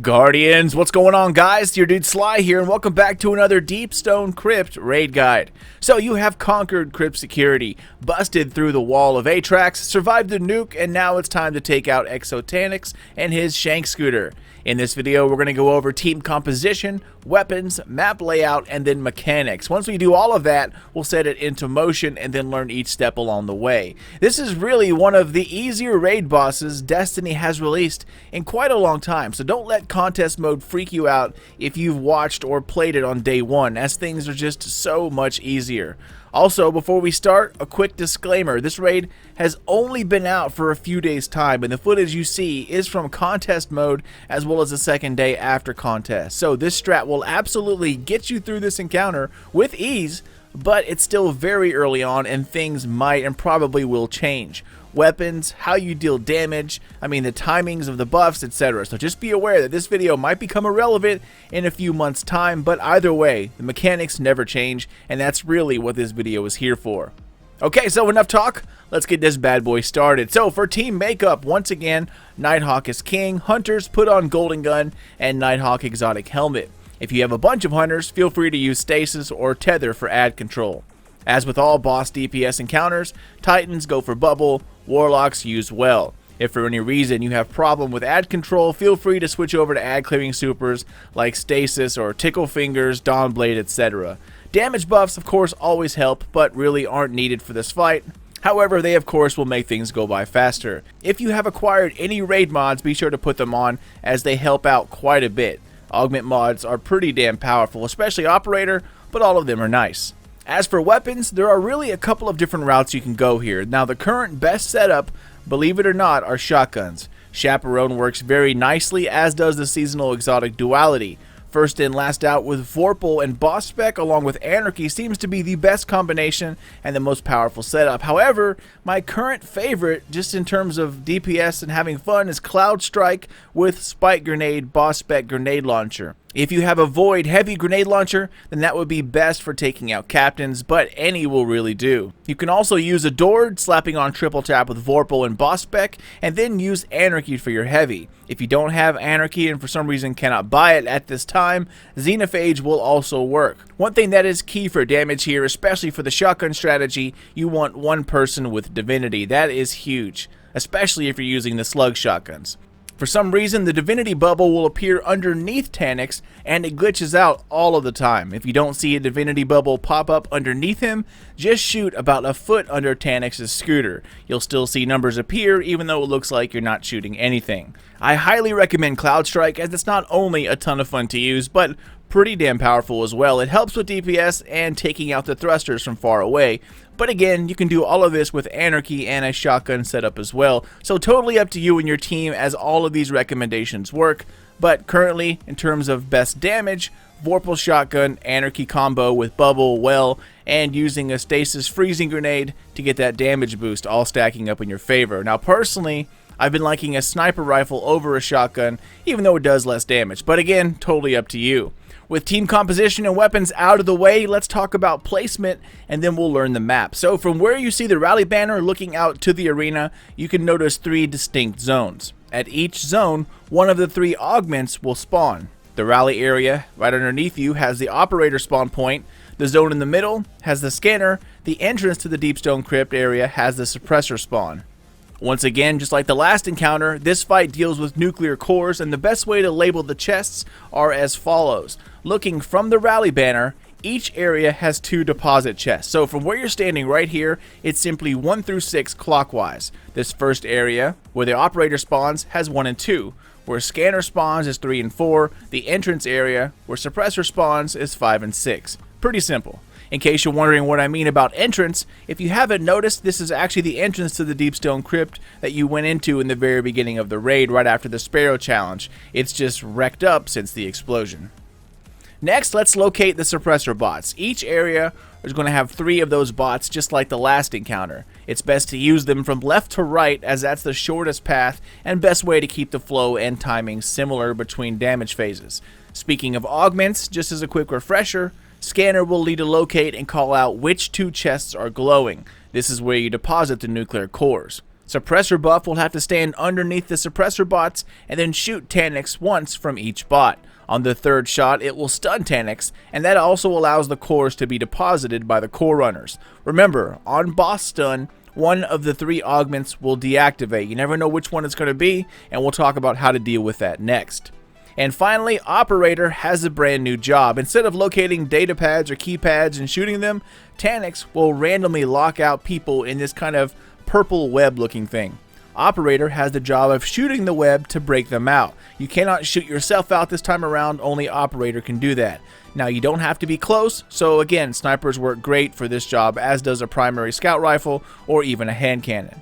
Guardians, what's going on, guys? Your dude Sly here, and welcome back to another Deepstone Crypt raid guide. So you have conquered Crypt security, busted through the wall of Atrax, survived the nuke, and now it's time to take out Taniks and his Shank Scooter. In this video, we're going to go over team composition, weapons, map layout, and then mechanics. Once we do all of that, we'll set it into motion and then learn each step along the way. This is really one of the easier raid bosses Destiny has released in quite a long time, so don't let contest mode freak you out if you've watched or played it on day one, as things are just so much easier. Also, before we start, a quick disclaimer. This raid has only been out for a few days' time, and the footage you see is from contest mode as well as the second day after contest. So this strat will absolutely get you through this encounter with ease, but it's still very early on and things might and probably will change. Weapons, how you deal damage, the timings of the buffs, etc. So just be aware that this video might become irrelevant in a few months' time, but either way, the mechanics never change, and that's really what this video is here for. Okay, so enough talk, let's get this bad boy started. So for team makeup, once again, Nighthawk is king, hunters put on Golden Gun, and Nighthawk exotic helmet. If you have a bunch of hunters, feel free to use stasis or tether for ad control. As with all boss DPS encounters, Titans go for bubble, Warlocks use well. If for any reason you have problem with ad control, feel free to switch over to ad clearing supers like Stasis or Tickle Fingers, Dawnblade, etc. Damage buffs of course always help, but really aren't needed for this fight. However, they of course will make things go by faster. If you have acquired any raid mods, be sure to put them on, as they help out quite a bit. Augment mods are pretty damn powerful, especially Operator, but all of them are nice. As for weapons, there are really a couple of different routes you can go here. Now the current best setup, believe it or not, are shotguns. Chaperone works very nicely, as does the seasonal exotic duality. First in, last out with Vorpal and Boss Spec along with Anarchy seems to be the best combination and the most powerful setup. However, my current favorite, just in terms of DPS and having fun, is Cloud Strike with Spike Grenade, Boss Spec Grenade Launcher. If you have a Void Heavy Grenade Launcher, then that would be best for taking out captains, but any will really do. You can also use Adored, slapping on Triple Tap with Vorpal and Boss Spec, and then use Anarchy for your heavy. If you don't have Anarchy and for some reason cannot buy it at this time, Xenophage will also work. One thing that is key for damage here, especially for the shotgun strategy, you want one person with Divinity. That is huge, especially if you're using the slug shotguns. For some reason, the Divinity bubble will appear underneath Taniks, and it glitches out all of the time. If you don't see a Divinity bubble pop up underneath him, just shoot about a foot under Taniks' scooter. You'll still see numbers appear, even though it looks like you're not shooting anything. I highly recommend Cloud Strike, as it's not only a ton of fun to use, but pretty damn powerful as well. It helps with DPS and taking out the thrusters from far away. But again, you can do all of this with Anarchy and a shotgun setup as well. So totally up to you and your team, as all of these recommendations work. But currently, in terms of best damage, Vorpal Shotgun, Anarchy combo with Bubble, Well, and using a Stasis Freezing Grenade to get that damage boost, all stacking up in your favor. Now personally, I've been liking a sniper rifle over a shotgun, even though it does less damage. But again, totally up to you. With team composition and weapons out of the way, let's talk about placement, and then we'll learn the map. So from where you see the rally banner looking out to the arena, you can notice 3 distinct zones. At each zone, one of the 3 augments will spawn. The rally area right underneath you has the operator spawn point. The zone in the middle has the scanner. The entrance to the Deepstone Crypt area has the suppressor spawn. Once again, just like the last encounter, this fight deals with nuclear cores, and the best way to label the chests are as follows. Looking from the rally banner, each area has 2 deposit chests. So from where you're standing right here, it's simply 1 through 6 clockwise. This first area, where the operator spawns, has 1 and 2. Where scanner spawns is 3 and 4. The entrance area, where suppressor spawns, is 5 and 6. Pretty simple. In case you're wondering what I mean about entrance, if you haven't noticed, this is actually the entrance to the Deepstone Crypt that you went into in the very beginning of the raid right after the Sparrow challenge. It's just wrecked up since the explosion. Next, let's locate the suppressor bots. Each area is going to have 3 of those bots, just like the last encounter. It's best to use them from left to right, as that's the shortest path and best way to keep the flow and timing similar between damage phases. Speaking of augments, just as a quick refresher, Scanner will need to locate and call out which 2 chests are glowing. This is where you deposit the nuclear cores. Suppressor buff will have to stand underneath the suppressor bots and then shoot Taniks once from each bot. On the third shot, it will stun Taniks, and that also allows the cores to be deposited by the core runners. Remember, on boss stun, one of the 3 augments will deactivate. You never know which one it's going to be, and we'll talk about how to deal with that next. And finally, Operator has a brand new job. Instead of locating data pads or keypads and shooting them, Taniks will randomly lock out people in this kind of purple web looking thing. Operator has the job of shooting the web to break them out. You cannot shoot yourself out this time around, only Operator can do that. Now you don't have to be close, so again, snipers work great for this job, as does a primary scout rifle or even a hand cannon.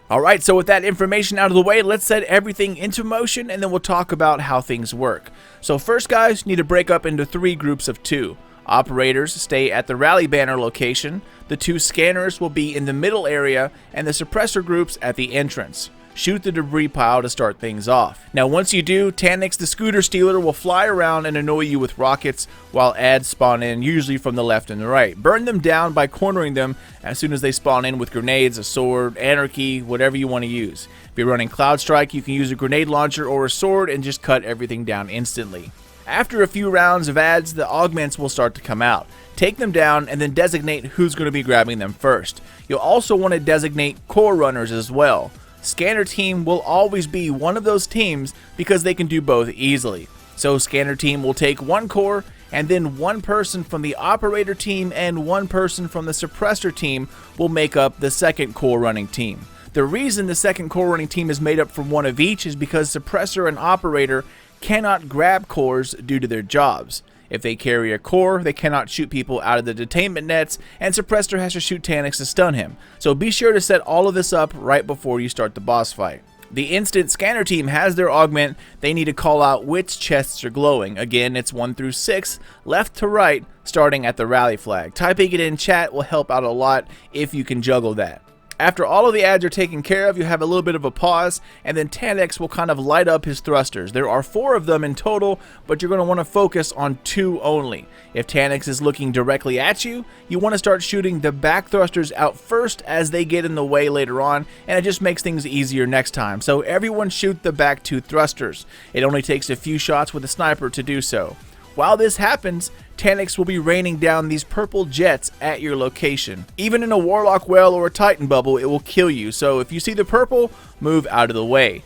Alright, so with that information out of the way, let's set everything into motion and then we'll talk about how things work. So first guys, you need to break up into 3 groups of 2. Operators stay at the rally banner location, the 2 scanners will be in the middle area, and the suppressor groups at the entrance. Shoot the debris pile to start things off. Now once you do, Taniks the scooter stealer will fly around and annoy you with rockets while ads spawn in, usually from the left and the right. Burn them down by cornering them as soon as they spawn in with grenades, a sword, anarchy, whatever you want to use. If you're running Cloud Strike, you can use a grenade launcher or a sword and just cut everything down instantly. After a few rounds of ads, the augments will start to come out. Take them down and then designate who's going to be grabbing them first. You'll also want to designate core runners as well. Scanner team will always be one of those teams because they can do both easily. So scanner team will take 1 core and then 1 person from the operator team and 1 person from the suppressor team will make up the second core running team. The reason the second core running team is made up from 1 of each is because suppressor and operator cannot grab cores due to their jobs. If they carry a core, they cannot shoot people out of the detainment nets, and suppressor has to shoot Taniks to stun him. So be sure to set all of this up right before you start the boss fight. The instant scanner team has their augment, they need to call out which chests are glowing. Again, it's 1 through 6, left to right, starting at the rally flag. Typing it in chat will help out a lot if you can juggle that. After all of the ads are taken care of, you have a little bit of a pause, and then Taniks will kind of light up his thrusters. There are 4 of them in total, but you're going to want to focus on 2 only. If Taniks is looking directly at you, you want to start shooting the back thrusters out first as they get in the way later on, and it just makes things easier next time. So everyone shoot the back 2 thrusters. It only takes a few shots with a sniper to do so. While this happens, Taniks will be raining down these purple jets at your location. Even in a Warlock well or a Titan bubble, it will kill you, so if you see the purple, move out of the way.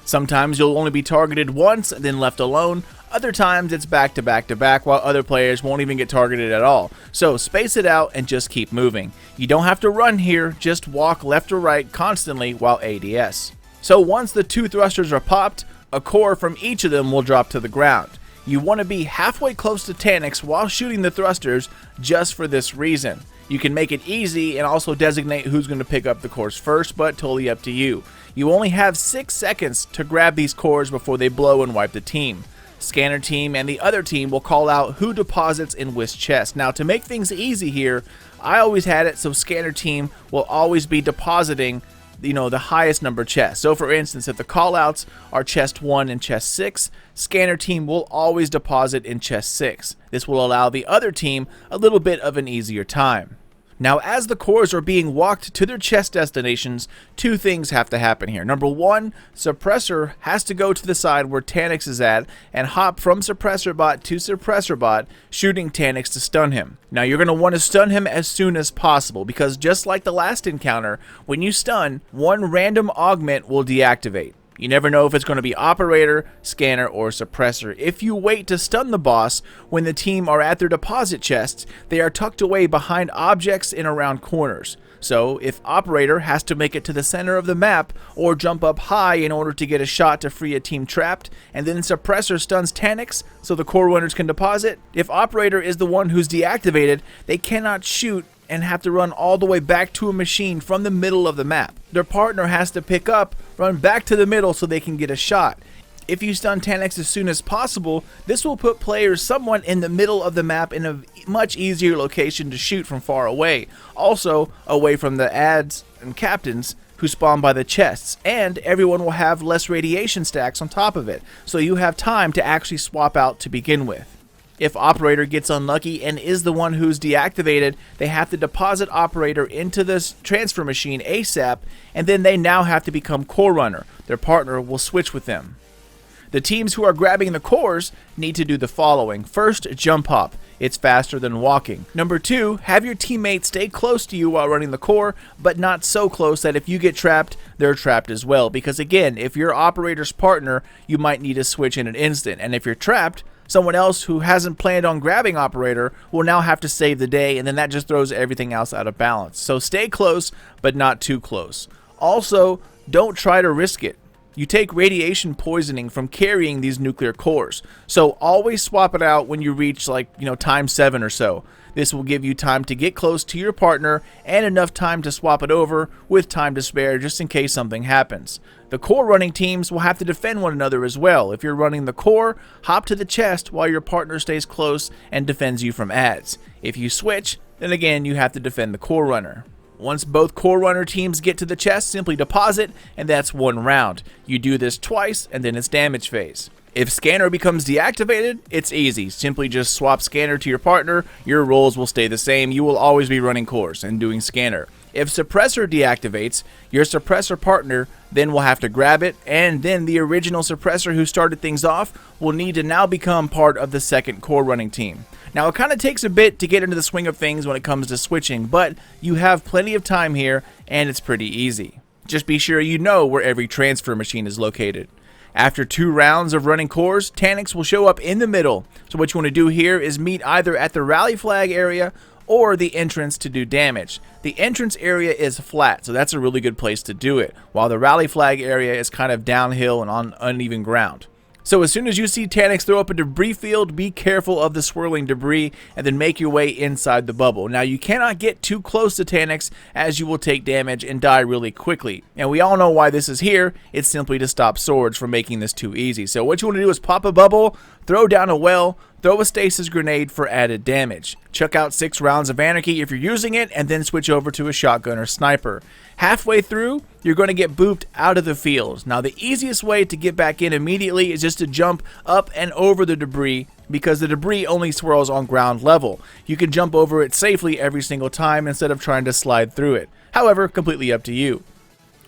Sometimes you'll only be targeted once and then left alone. Other times it's back to back to back, while other players won't even get targeted at all. So space it out and just keep moving. You don't have to run here, just walk left or right constantly while ADS. So once the 2 thrusters are popped, a core from each of them will drop to the ground. You want to be halfway close to Taniks while shooting the thrusters just for this reason. You can make it easy and also designate who's going to pick up the cores first, but totally up to you. You only have 6 seconds to grab these cores before they blow and wipe the team. Scanner team and the other team will call out who deposits in which chest. Now to make things easy here, I always had it so scanner team will always be depositing the highest number chest. So for instance, if the callouts are chest 1 and chest 6, scanner team will always deposit in chest 6. This will allow the other team a little bit of an easier time. Now, as the cores are being walked to their chest destinations, 2 things have to happen here. Number 1, suppressor has to go to the side where Taniks is at and hop from suppressor bot to suppressor bot, shooting Taniks to stun him. Now, you're going to want to stun him as soon as possible because just like the last encounter, when you stun, 1 random augment will deactivate. You never know if it's going to be operator, scanner, or suppressor. If you wait to stun the boss when the team are at their deposit chests, they are tucked away behind objects and around corners. So if operator has to make it to the center of the map or jump up high in order to get a shot to free a team trapped, and then suppressor stuns Taniks so the core runners can deposit, if operator is the one who's deactivated, they cannot shoot and have to run all the way back to a machine from the middle of the map. Their partner has to pick up, run back to the middle so they can get a shot. If you stun Taniks as soon as possible, this will put players somewhat in the middle of the map in a much easier location to shoot from far away. Also, away from the ads and captains who spawn by the chests, and everyone will have less radiation stacks on top of it, so you have time to actually swap out to begin with. If operator gets unlucky and is the one who's deactivated, they have to deposit operator into this transfer machine ASAP, and then they now have to become core runner. Their partner will switch with them. The teams who are grabbing the cores need to do the following. First, jump hop. It's faster than walking. Number 2, have your teammates stay close to you while running the core, but not so close that if you get trapped, they're trapped as well. Because again, if you're operator's partner, you might need to switch in an instant. And if you're trapped, someone else who hasn't planned on grabbing operator will now have to save the day, and then that just throws everything else out of balance. So stay close, but not too close. Also, don't try to risk it. You take radiation poisoning from carrying these nuclear cores. So always swap it out when you reach time 7 or so. This will give you time to get close to your partner and enough time to swap it over with time to spare just in case something happens. The core running teams will have to defend one another as well. If you're running the core, hop to the chest while your partner stays close and defends you from ads. If you switch, then again you have to defend the core runner. Once both core runner teams get to the chest, simply deposit, and that's 1 round. You do this twice, and then it's damage phase. If scanner becomes deactivated, it's easy. Simply just swap scanner to your partner. Your roles will stay the same. You will always be running cores and doing scanner. If suppressor deactivates, your suppressor partner then will have to grab it, and then the original suppressor who started things off will need to now become part of the second core running team. Now it kind of takes a bit to get into the swing of things when it comes to switching, but you have plenty of time here and it's pretty easy. Just be sure you know where every transfer machine is located. After 2 rounds of running cores, Taniks will show up in the middle. So what you want to do here is meet either at the rally flag area or the entrance to do damage. The entrance area is flat, so that's a really good place to do it, while the rally flag area is kind of downhill and on uneven ground. So as soon as you see Taniks throw up a debris field, be careful of the swirling debris and then make your way inside the bubble. Now you cannot get too close to Taniks as you will take damage and die really quickly. And we all know why this is here. It's simply to stop swords from making this too easy. So what you want to do is pop a bubble, throw down a well, throw a stasis grenade for added damage. Chuck out 6 rounds of anarchy if you're using it, and then switch over to a shotgun or sniper. Halfway through, you're going to get booped out of the field. Now the easiest way to get back in immediately is just to jump up and over the debris, because the debris only swirls on ground level. You can jump over it safely every single time instead of trying to slide through it. However, completely up to you.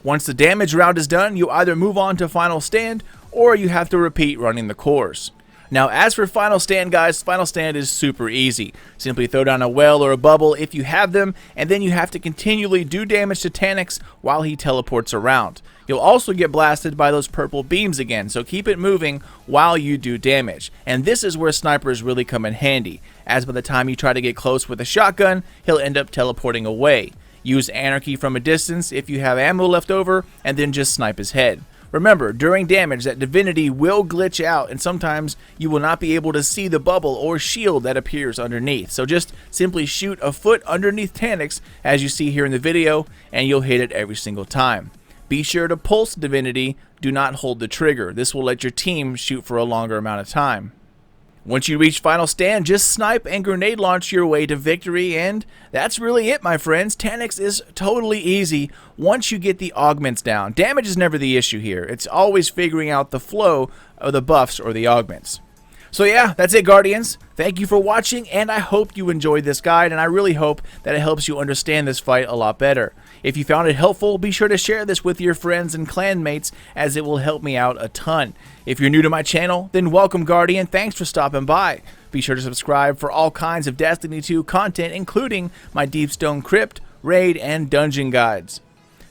Once the damage round is done, you either move on to final stand or you have to repeat running the cores. Now as for final stand, guys, final stand is super easy. Simply throw down a well or a bubble if you have them, and then you have to continually do damage to Taniks while he teleports around. You'll also get blasted by those purple beams again, so keep it moving while you do damage. And this is where snipers really come in handy, as by the time you try to get close with a shotgun, he'll end up teleporting away. Use anarchy from a distance if you have ammo left over, and then just snipe his head. Remember, during damage, that divinity will glitch out, and sometimes you will not be able to see the bubble or shield that appears underneath. So just simply shoot a foot underneath Taniks, as you see here in the video, and you'll hit it every single time. Be sure to pulse divinity, do not hold the trigger. This will let your team shoot for a longer amount of time. Once you reach final stand, just snipe and grenade launch your way to victory, and that's really it, my friends. Taniks is totally easy once you get the augments down. Damage is never the issue here. It's always figuring out the flow of the buffs or the augments. So yeah, that's it, Guardians. Thank you for watching, and I hope you enjoyed this guide, and I really hope that it helps you understand this fight a lot better. If you found it helpful, be sure to share this with your friends and clanmates, as it will help me out a ton. If you're new to my channel, then welcome, Guardian. Thanks for stopping by. Be sure to subscribe for all kinds of Destiny 2 content, including my Deepstone Crypt, Raid, and Dungeon guides.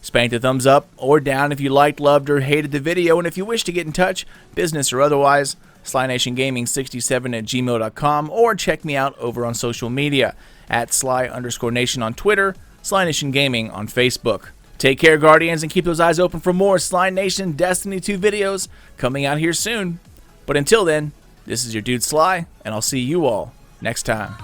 Spank the thumbs up or down if you liked, loved, or hated the video, and if you wish to get in touch, business or otherwise, SlyNationGaming67@gmail.com, or check me out over on social media at Sly_Nation on Twitter, Sly Nation Gaming on Facebook. Take care, Guardians, and keep those eyes open for more Sly Nation Destiny 2 videos coming out here soon. But until then, this is your dude Sly, and I'll see you all next time.